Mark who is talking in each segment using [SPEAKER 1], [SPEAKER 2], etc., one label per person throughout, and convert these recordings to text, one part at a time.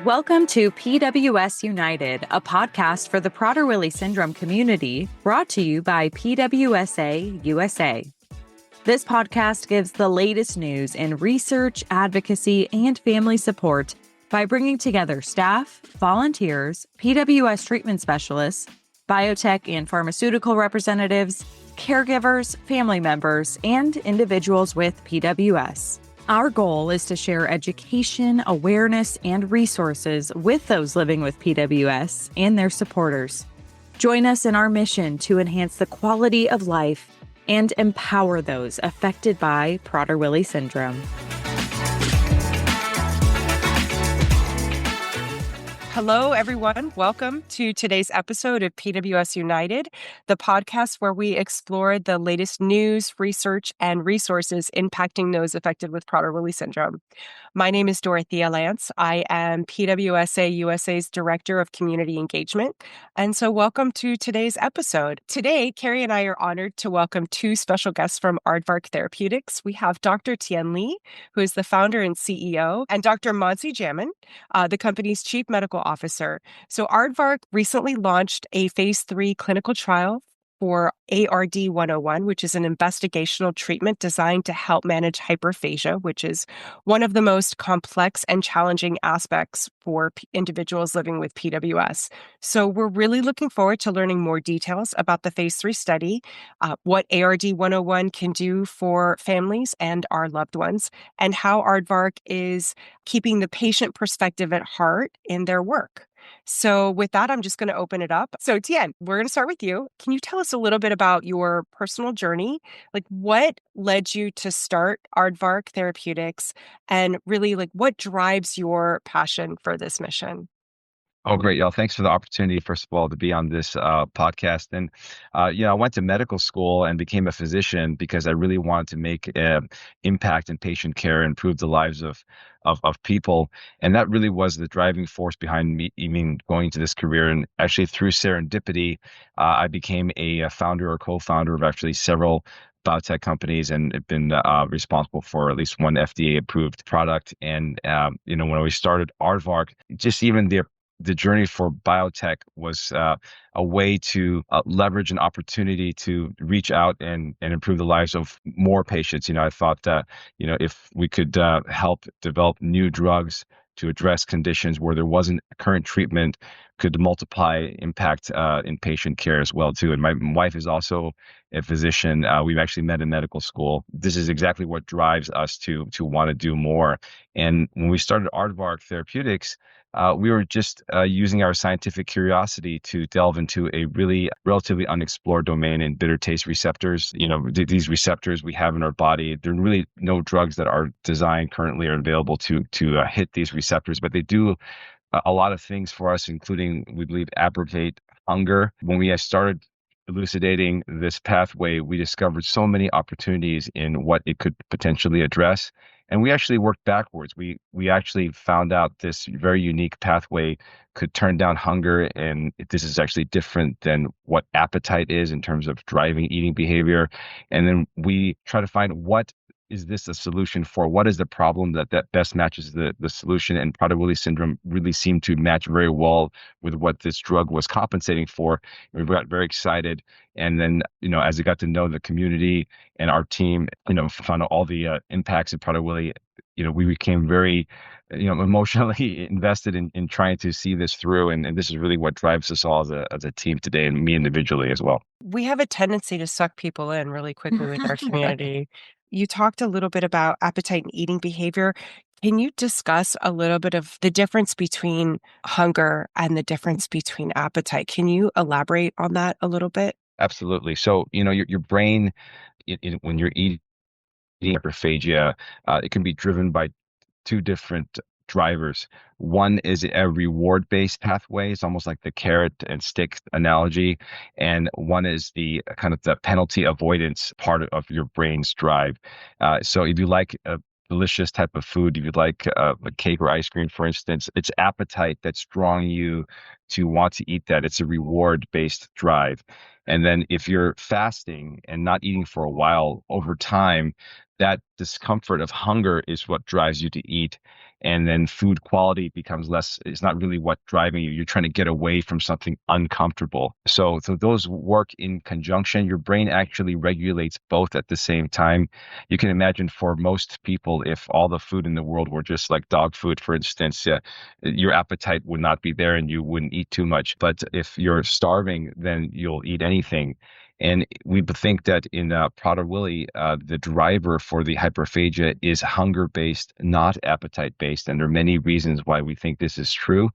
[SPEAKER 1] Welcome to PWS United, a podcast for the Prader-Willi syndrome community, brought to you by PWSA USA. This podcast gives the latest news in research, advocacy, and family support by bringing together staff, volunteers, PWS treatment specialists, biotech and pharmaceutical representatives, caregivers, family members, and individuals with PWS. Our goal is to share education, awareness, and resources with those living with PWS and their supporters. Join us in our mission to enhance the quality of life and empower those affected by Prader-Willi syndrome.
[SPEAKER 2] Hello, everyone. Welcome to today's episode of PWS United, the podcast where we explore the latest news, research, and resources impacting those affected with Prader-Willi syndrome. My name is Dorothea Lance. I am PWSA USA's Director of Community Engagement. And so welcome to today's episode. Today, Carrie and I are honored to welcome two special guests from Aardvark Therapeutics. We have Dr. Tien Lee, who is the founder and CEO, and Dr. Manasi Jaiman, the company's Chief Medical Officer. So Aardvark recently launched a phase 3 clinical trial for ARD-101, which is an investigational treatment designed to help manage hyperphagia, which is one of the most complex and challenging aspects for individuals living with PWS. So we're really looking forward to learning more details about the phase 3 study, what ARD-101 can do for families and our loved ones, and how Aardvark is keeping the patient perspective at heart in their work. So with that, I'm just going to open it up. So Tien, we're going to start with you. Can you tell us a little bit about your personal journey? Like what led you to start Aardvark Therapeutics and really like what drives your passion for this mission?
[SPEAKER 3] Oh, great, y'all. Thanks for the opportunity, first of all, to be on this podcast. And, I went to medical school and became a physician because I really wanted to make impact in patient care and improve the lives of people. And that really was the driving force behind me even going to this career. And actually, through serendipity, I became a founder or co-founder of actually several biotech companies and have been responsible for at least one FDA-approved product. And, when we started Aardvark, just even the journey for biotech was a way to leverage an opportunity to reach out and improve the lives of more patients. I thought that, if we could help develop new drugs to address conditions where there wasn't a current treatment, could multiply impact in patient care as well, too. And my wife is also a physician. We've actually met in medical school. This is exactly what drives us to want to do more. And when we started Aardvark Therapeutics, we were just using our scientific curiosity to delve into a really relatively unexplored domain in bitter taste receptors. These receptors we have in our body, there are really no drugs that are designed currently or available to hit these receptors, but they do a lot of things for us, including, we believe, abrogate hunger. When we started elucidating this pathway, we discovered so many opportunities in what it could potentially address. And we actually worked backwards. We actually found out this very unique pathway could turn down hunger. And this is actually different than what appetite is in terms of driving eating behavior. And then we try to find what is this a solution for? What is the problem that best matches the solution? And Prader-Willi syndrome really seemed to match very well with what this drug was compensating for. And we got very excited. And then, as we got to know the community and our team, found out all the impacts of Prader-Willi, we became very, emotionally invested in trying to see this through. And this is really what drives us all as a team today, and me individually as well.
[SPEAKER 2] We have a tendency to suck people in really quickly with our community. You talked a little bit about appetite and eating behavior. Can you discuss a little bit of the difference between hunger and the difference between appetite? Can you elaborate on that a little bit?
[SPEAKER 3] Absolutely. So, your brain, when you're eating hyperphagia, it can be driven by two different drivers. One is a reward-based pathway. It's almost like the carrot and stick analogy. And one is the kind of the penalty avoidance part of your brain's drive. So if you like a delicious type of food, if you like a cake or ice cream, for instance, it's appetite that's drawing you to want to eat that. It's a reward-based drive. And then if you're fasting and not eating for a while, over time, that discomfort of hunger is what drives you to eat. And then food quality becomes less, it's not really what driving you. You're trying to get away from something uncomfortable. So those work in conjunction. Your brain actually regulates both at the same time. You can imagine for most people, if all the food in the world were just like dog food, for instance, your appetite would not be there and you wouldn't eat too much. But if you're starving, then you'll eat anything. And we think that in Prader-Willi, the driver for the hyperphagia is hunger-based, not appetite-based. And there are many reasons why we think this is true.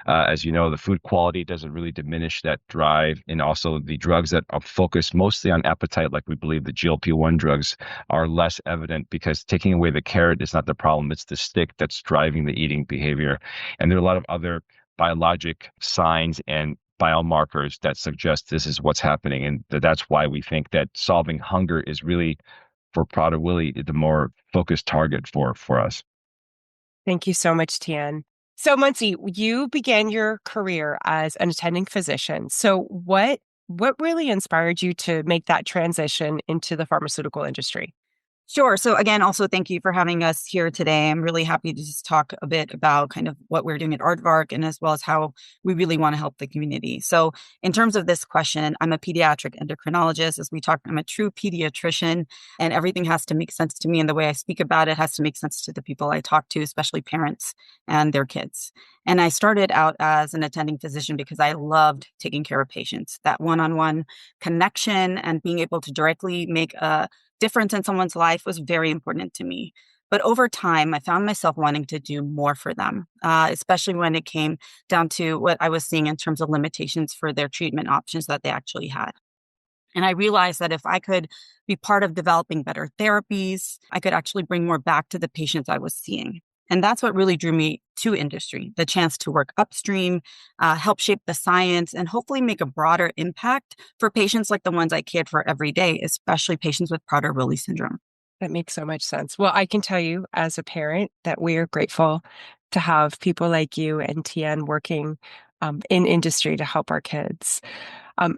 [SPEAKER 3] As you know, the food quality doesn't really diminish that drive. And also the drugs that are focused mostly on appetite, like we believe the GLP-1 drugs, are less evident because taking away the carrot is not the problem. It's the stick that's driving the eating behavior. And there are a lot of other biologic signs and biomarkers that suggest this is what's happening. And that's why we think that solving hunger is really, for Prader-Willi, the more focused target for us.
[SPEAKER 2] Thank you so much, Tien. So, Muncie, you began your career as an attending physician. So what really inspired you to make that transition into the pharmaceutical industry?
[SPEAKER 4] Sure. So again, also thank you for having us here today. I'm really happy to just talk a bit about kind of what we're doing at Aardvark and as well as how we really want to help the community. So in terms of this question, I'm a pediatric endocrinologist. As we talked, I'm a true pediatrician, and everything has to make sense to me. And the way I speak about it has to make sense to the people I talk to, especially parents and their kids. And I started out as an attending physician because I loved taking care of patients. That one-on-one connection and being able to directly make a difference in someone's life was very important to me. But over time, I found myself wanting to do more for them, especially when it came down to what I was seeing in terms of limitations for their treatment options that they actually had. And I realized that if I could be part of developing better therapies, I could actually bring more back to the patients I was seeing. And that's what really drew me to industry, the chance to work upstream, help shape the science, and hopefully make a broader impact for patients like the ones I cared for every day, especially patients with Prader-Willi syndrome.
[SPEAKER 2] That makes so much sense. Well, I can tell you as a parent that we are grateful to have people like you and Tien working in industry to help our kids.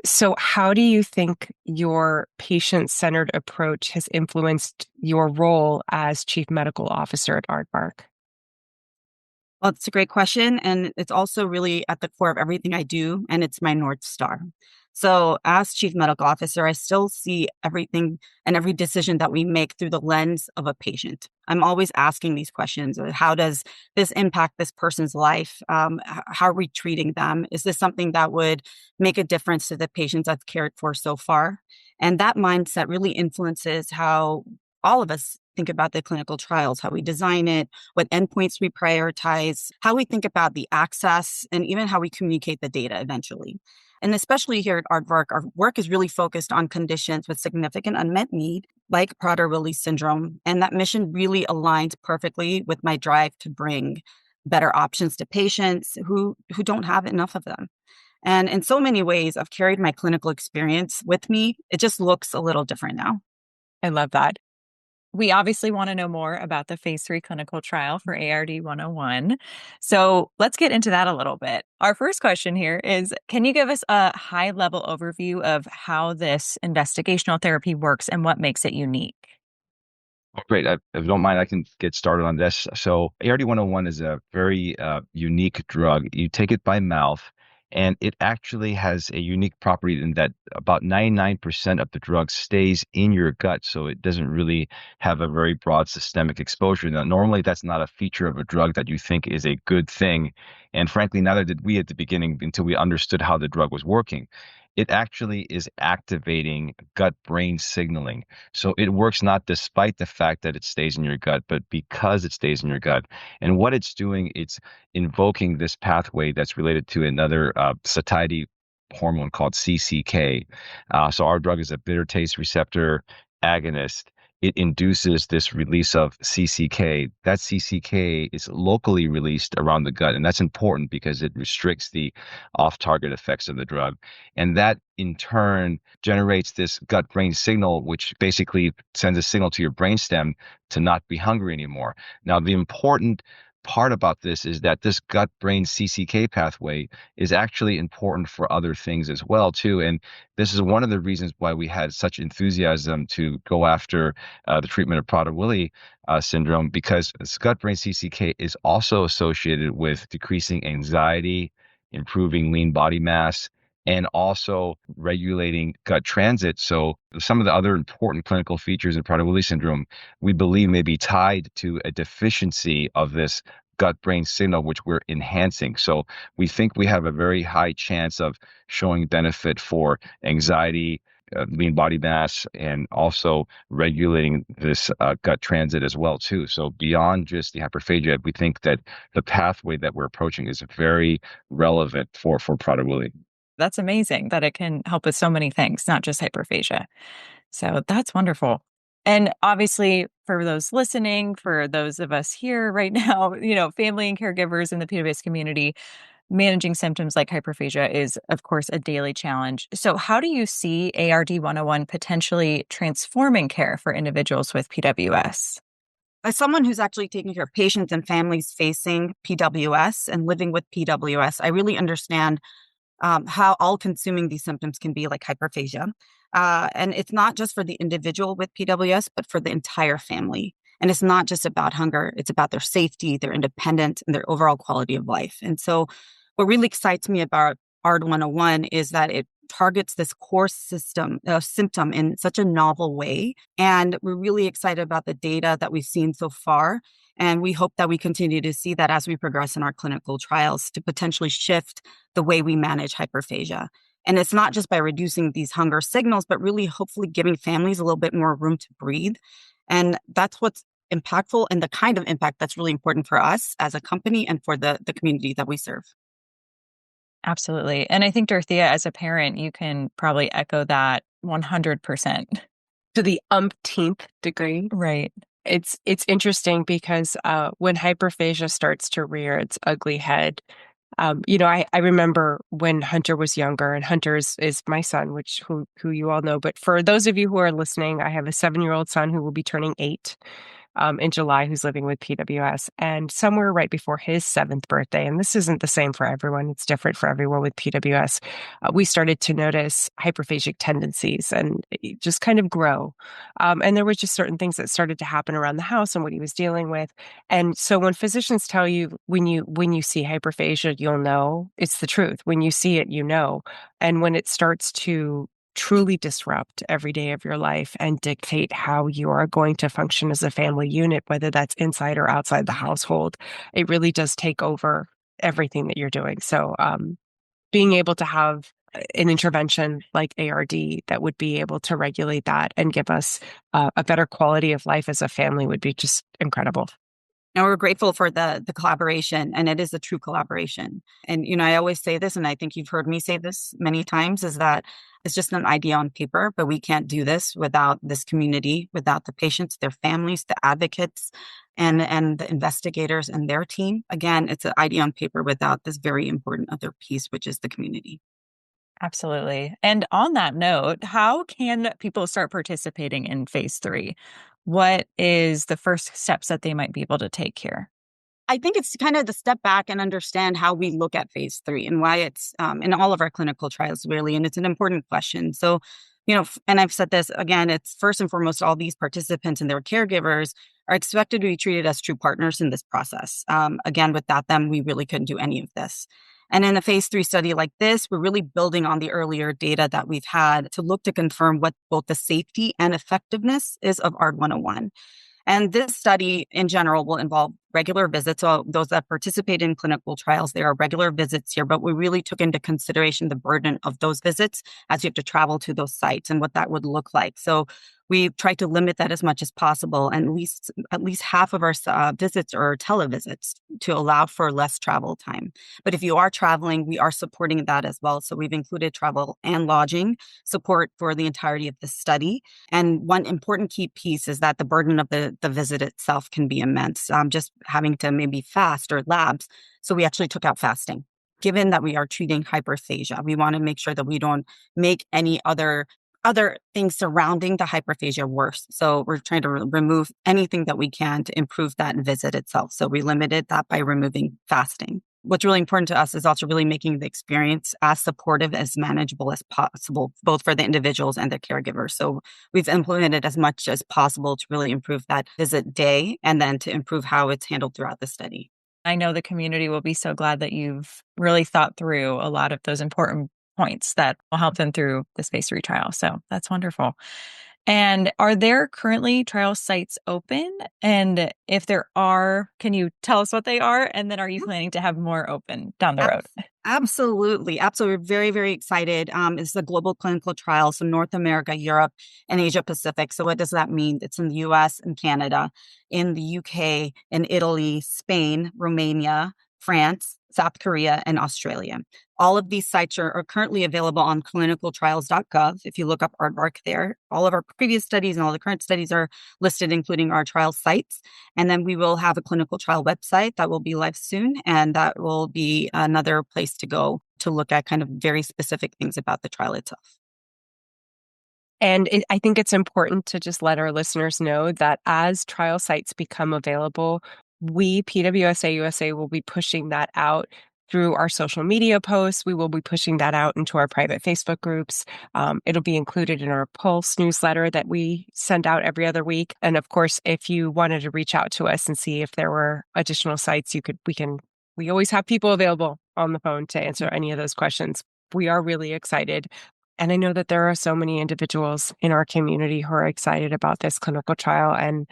[SPEAKER 2] So how do you think your patient-centered approach has influenced your role as Chief Medical Officer at Aardvark?
[SPEAKER 4] Well, it's a great question. And it's also really at the core of everything I do. And it's my North Star. So as Chief Medical Officer, I still see everything and every decision that we make through the lens of a patient. I'm always asking these questions. How does this impact this person's life? How are we treating them? Is this something that would make a difference to the patients I've cared for so far? And that mindset really influences how all of us think about the clinical trials, how we design it, what endpoints we prioritize, how we think about the access, and even how we communicate the data eventually. And especially here at Aardvark, our work is really focused on conditions with significant unmet need, like Prader-Willi syndrome. And that mission really aligns perfectly with my drive to bring better options to patients who don't have enough of them. And in so many ways, I've carried my clinical experience with me. It just looks a little different now.
[SPEAKER 2] I love that.
[SPEAKER 1] We obviously want to know more about the phase 3 clinical trial for ARD-101. So let's get into that a little bit. Our first question here is, can you give us a high-level overview of how this investigational therapy works and what makes it unique?
[SPEAKER 3] Oh, great. If you don't mind, I can get started on this. So ARD-101 is a very unique drug. You take it by mouth, and it actually has a unique property in that about 99% of the drug stays in your gut. So it doesn't really have a very broad systemic exposure. Now, normally that's not a feature of a drug that you think is a good thing. And frankly, neither did we at the beginning until we understood how the drug was working. It actually is activating gut-brain signaling. So it works not despite the fact that it stays in your gut, but because it stays in your gut. And what it's doing, it's invoking this pathway that's related to another satiety hormone called CCK. So our drug is a bitter taste receptor agonist. It induces this release of CCK. That CCK is locally released around the gut, and that's important because it restricts the off-target effects of the drug. And that, in turn, generates this gut-brain signal, which basically sends a signal to your brainstem to not be hungry anymore. Now, the important part about this is that this gut-brain CCK pathway is actually important for other things as well, too. And this is one of the reasons why we had such enthusiasm to go after the treatment of Prader-Willi syndrome, because this gut-brain CCK is also associated with decreasing anxiety, improving lean body mass, and also regulating gut transit. So some of the other important clinical features of Prader-Willi syndrome, we believe may be tied to a deficiency of this gut-brain signal, which we're enhancing. So we think we have a very high chance of showing benefit for anxiety, lean body mass, and also regulating this gut transit as well, too. So beyond just the hyperphagia, we think that the pathway that we're approaching is very relevant for Prader-Willi.
[SPEAKER 1] That's amazing that it can help with so many things, not just hyperphagia. So that's wonderful. And obviously, for those listening, for those of us here right now, family and caregivers in the PWS community, managing symptoms like hyperphagia is, of course, a daily challenge. So how do you see ARD-101 potentially transforming care for individuals with PWS?
[SPEAKER 4] As someone who's actually taking care of patients and families facing PWS and living with PWS, I really understand how all-consuming these symptoms can be, like hyperphagia. And it's not just for the individual with PWS, but for the entire family. And it's not just about hunger. It's about their safety, their independence, and their overall quality of life. And so what really excites me about ARD-101 is that it targets this core symptom in such a novel way. And we're really excited about the data that we've seen so far. And we hope that we continue to see that as we progress in our clinical trials to potentially shift the way we manage hyperphagia. And it's not just by reducing these hunger signals, but really hopefully giving families a little bit more room to breathe. And that's what's impactful and the kind of impact that's really important for us as a company and for the community that we serve.
[SPEAKER 1] Absolutely. And I think, Dorothea, as a parent, you can probably echo that 100%.
[SPEAKER 2] To the umpteenth degree.
[SPEAKER 1] Right.
[SPEAKER 2] It's interesting because when hyperphagia starts to rear its ugly head, I remember when Hunter was younger, and Hunter is my son, who you all know. But for those of you who are listening, I have a 7-year-old son who will be turning 8 in July, who's living with PWS, and somewhere right before his 7th birthday, and this isn't the same for everyone, it's different for everyone with PWS, we started to notice hyperphagic tendencies and just kind of grow. And there was just certain things that started to happen around the house and what he was dealing with. And so when physicians tell you, when you see hyperphagia, you'll know, it's the truth. When you see it, you know. And when it starts to truly disrupt every day of your life and dictate how you are going to function as a family unit, whether that's inside or outside the household, it really does take over everything that you're doing. So being able to have an intervention like ARD that would be able to regulate that and give us a better quality of life as a family would be just incredible.
[SPEAKER 4] And we're grateful for the collaboration, and it is a true collaboration. And, I always say this, and I think you've heard me say this many times, is that it's just an idea on paper, but we can't do this without this community, without the patients, their families, the advocates, and the investigators and their team. Again, it's an idea on paper without this very important other piece, which is the community.
[SPEAKER 1] Absolutely. And on that note, how can people start participating in phase 3? What is the first steps that they might be able to take here?
[SPEAKER 4] I think it's kind of to step back and understand how we look at phase 3 and why it's in all of our clinical trials, really. And it's an important question. So, and I've said this again, it's first and foremost, all these participants and their caregivers are expected to be treated as true partners in this process. Again, without them, we really couldn't do any of this. And in a phase 3 study like this, we're really building on the earlier data that we've had to look to confirm what both the safety and effectiveness is of ARD-101. And this study in general will involve regular visits. So those that participate in clinical trials, there are regular visits here, but we really took into consideration the burden of those visits as you have to travel to those sites and what that would look like. So we tried to limit that as much as possible. And at least half of our visits are televisits to allow for less travel time. But if you are traveling, we are supporting that as well. So we've included travel and lodging support for the entirety of the study. And one important key piece is that the burden of the visit itself can be immense, just having to maybe fast or labs. So we actually took out fasting. Given that we are treating hyperphagia, we want to make sure that we don't make any other other things surrounding the hyperphagia worse. So we're trying to remove anything that we can to improve that visit itself. So we limited that by removing fasting. What's really important to us is also really making the experience as supportive, as manageable as possible, both for the individuals and their caregivers. So we've implemented as much as possible to really improve that visit day and then to improve how it's handled throughout the study.
[SPEAKER 1] I know the community will be so glad that you've really thought through a lot of those important points that will help them through this phase 3 trial. So that's wonderful. And are there currently trial sites open? And if there are, can you tell us what they are? And then are you planning to have more open down the road?
[SPEAKER 4] Absolutely. Absolutely. We're very, very excited. It's a global clinical trial. So North America, Europe, and Asia Pacific. So what does that mean? It's in the US and Canada, in the UK, in Italy, Spain, Romania, France, South Korea, and Australia. All of these sites are currently available on clinicaltrials.gov. If you look up Aardvark there, all of our previous studies and all the current studies are listed, including our trial sites. And then we will have a clinical trial website that will be live soon. And that will be another place to go to look at kind of very specific things about the trial itself.
[SPEAKER 2] And I think it's important to just let our listeners know that as trial sites become available, we, PWSA USA, will be pushing that out through our social media posts. We will be pushing that out into our private Facebook groups. It'll be included in our Pulse newsletter that we send out every other week. And of course, if you wanted to reach out to us and see if there were additional sites, we always have people available on the phone to answer any of those questions. We are really excited. And I know that there are so many individuals in our community who are excited about this clinical trial. And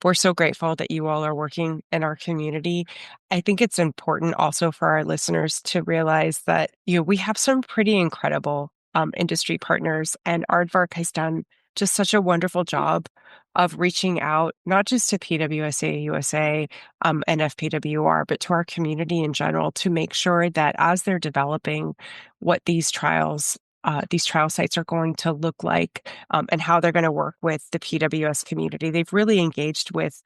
[SPEAKER 2] we're so grateful that you all are working in our community. I think it's important also for our listeners to realize that, we have some pretty incredible industry partners, and Aardvark has done just such a wonderful job of reaching out, not just to PWSA USA and FPWR, but to our community in general to make sure that as they're developing what these trial sites are going to look like and how they're going to work with the PWS community. They've really engaged with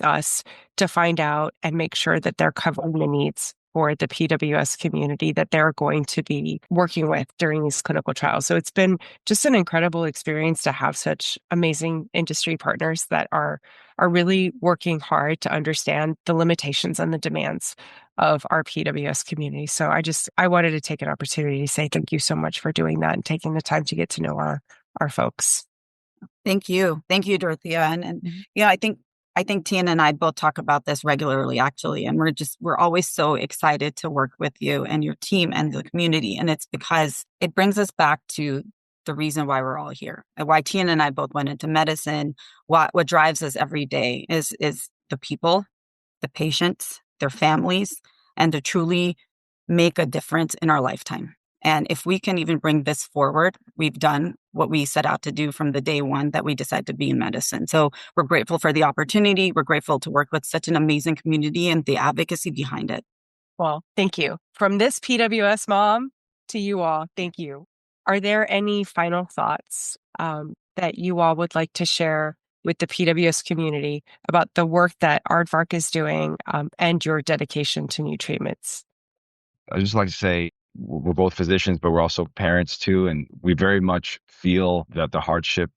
[SPEAKER 2] us to find out and make sure that they're covering the needs for the PWS community that they're going to be working with during these clinical trials. So it's been just an incredible experience to have such amazing industry partners that are really working hard to understand the limitations and the demands of our PWS community. So I wanted to take an opportunity to say thank you so much for doing that and taking the time to get to know our folks.
[SPEAKER 4] Thank you. Thank you, Dorothea. And I think Tien and I both talk about this regularly, actually, and we're always so excited to work with you and your team and the community. And it's because it brings us back to the reason why we're all here and why Tien and I both went into medicine. What drives us every day is the people, the patients, their families, and to truly make a difference in our lifetime. And if we can even bring this forward, we've done what we set out to do from the day one that we decided to be in medicine. So we're grateful for the opportunity. We're grateful to work with such an amazing community and the advocacy behind it.
[SPEAKER 2] Well, thank you. From this PWS mom to you all, thank you. Are there any final thoughts that you all would like to share with the PWS community about the work that Aardvark is doing and your dedication to new treatments?
[SPEAKER 3] I'd just like to say we're both physicians, but we're also parents too. And we very much feel that the hardship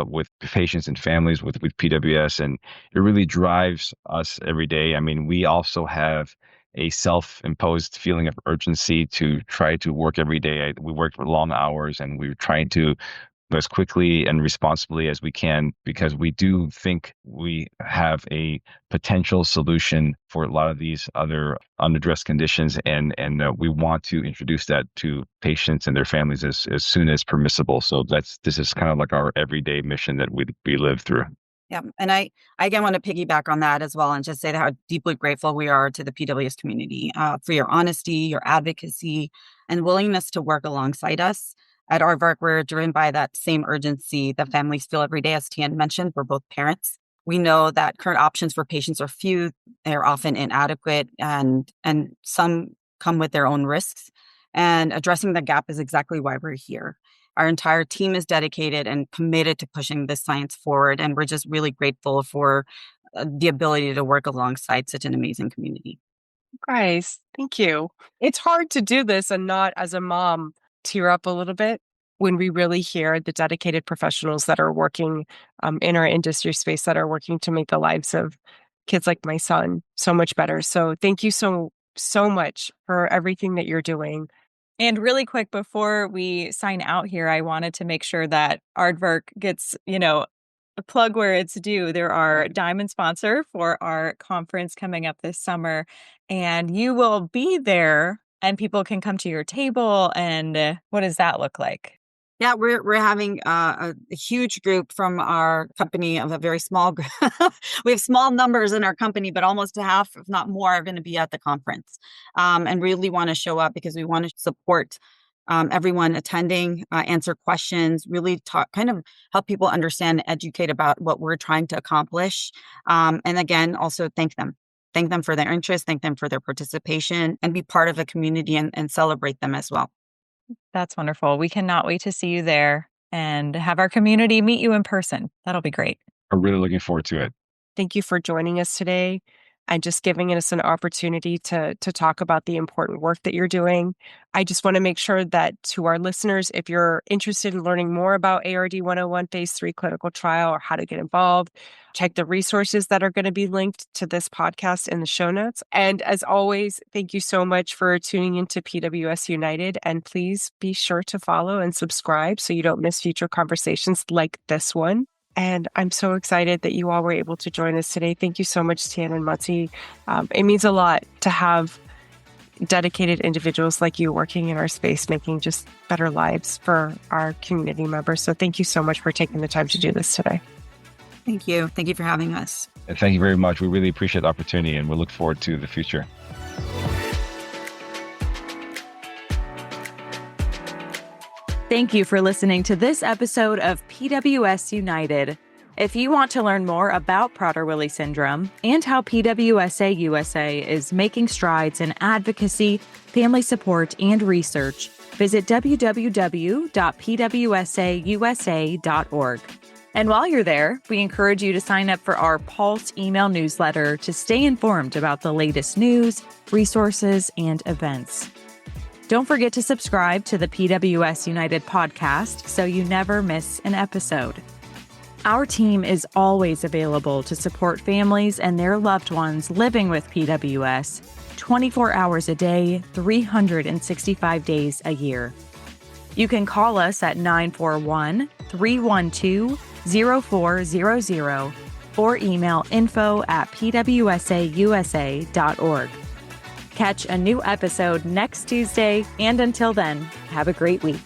[SPEAKER 3] with patients and families with PWS, and it really drives us every day. I mean, we also have a self-imposed feeling of urgency to try to work every day. We work for long hours and we're trying to as quickly and responsibly as we can, because we do think we have a potential solution for a lot of these other unaddressed conditions, and we want to introduce that to patients and their families as soon as permissible. So this is kind of like our everyday mission that we live through.
[SPEAKER 4] Yeah. And I again want to piggyback on that as well and just say how deeply grateful we are to the PWS community for your honesty, your advocacy, and willingness to work alongside us. At Aardvark, we're driven by that same urgency that families feel every day. As Tien mentioned, we're both parents. We know that current options for patients are few. They're often inadequate, and some come with their own risks. And addressing the gap is exactly why we're here. Our entire team is dedicated and committed to pushing this science forward, and we're just really grateful for the ability to work alongside such an amazing community.
[SPEAKER 2] Guys, thank you. It's hard to do this and not, as a mom, tear up a little bit when we really hear the dedicated professionals that are working in our industry space, that are working to make the lives of kids like my son so much better. So thank you so much for everything that you're doing.
[SPEAKER 1] And really quick, before we sign out here, I wanted to make sure that Aardvark gets, a plug where it's due. They're our diamond sponsor for our conference coming up this summer, and you will be there and people can come to your table. And what does that look like?
[SPEAKER 4] Yeah, we're having a huge group from our company of a very small group. We have small numbers in our company, but almost half, if not more, are going to be at the conference, and really want to show up because we want to support everyone attending, answer questions, really talk, kind of help people understand, educate about what we're trying to accomplish, and again, also thank them. Thank them for their interest, thank them for their participation, and be part of a community and celebrate them as well.
[SPEAKER 1] That's wonderful. We cannot wait to see you there and have our community meet you in person. That'll be great.
[SPEAKER 3] I'm really looking forward to it.
[SPEAKER 2] Thank you for joining us today and just giving us an opportunity to talk about the important work that you're doing. I just want to make sure that to our listeners, if you're interested in learning more about ARD-101 phase 3 clinical trial or how to get involved, check the resources that are going to be linked to this podcast in the show notes. And as always, thank you so much for tuning into PWS United. And please be sure to follow and subscribe so you don't miss future conversations like this one. And I'm so excited that you all were able to join us today. Thank you so much, Tien and Manasi. It means a lot to have dedicated individuals like you working in our space, making just better lives for our community members. So thank you so much for taking the time to do this today.
[SPEAKER 4] Thank you. Thank you for having us.
[SPEAKER 3] And thank you very much. We really appreciate the opportunity and we'll look forward to the future.
[SPEAKER 1] Thank you for listening to this episode of PWS United. If you want to learn more about Prader-Willi syndrome and how PWSA USA is making strides in advocacy, family support, and research, visit www.pwsausa.org. And while you're there, we encourage you to sign up for our Pulse email newsletter to stay informed about the latest news, resources, and events. Don't forget to subscribe to the PWS United podcast so you never miss an episode. Our team is always available to support families and their loved ones living with PWS 24 hours a day, 365 days a year. You can call us at 941-312-0400 or email info@pwsausa.org. Catch a new episode next Tuesday, and until then, have a great week.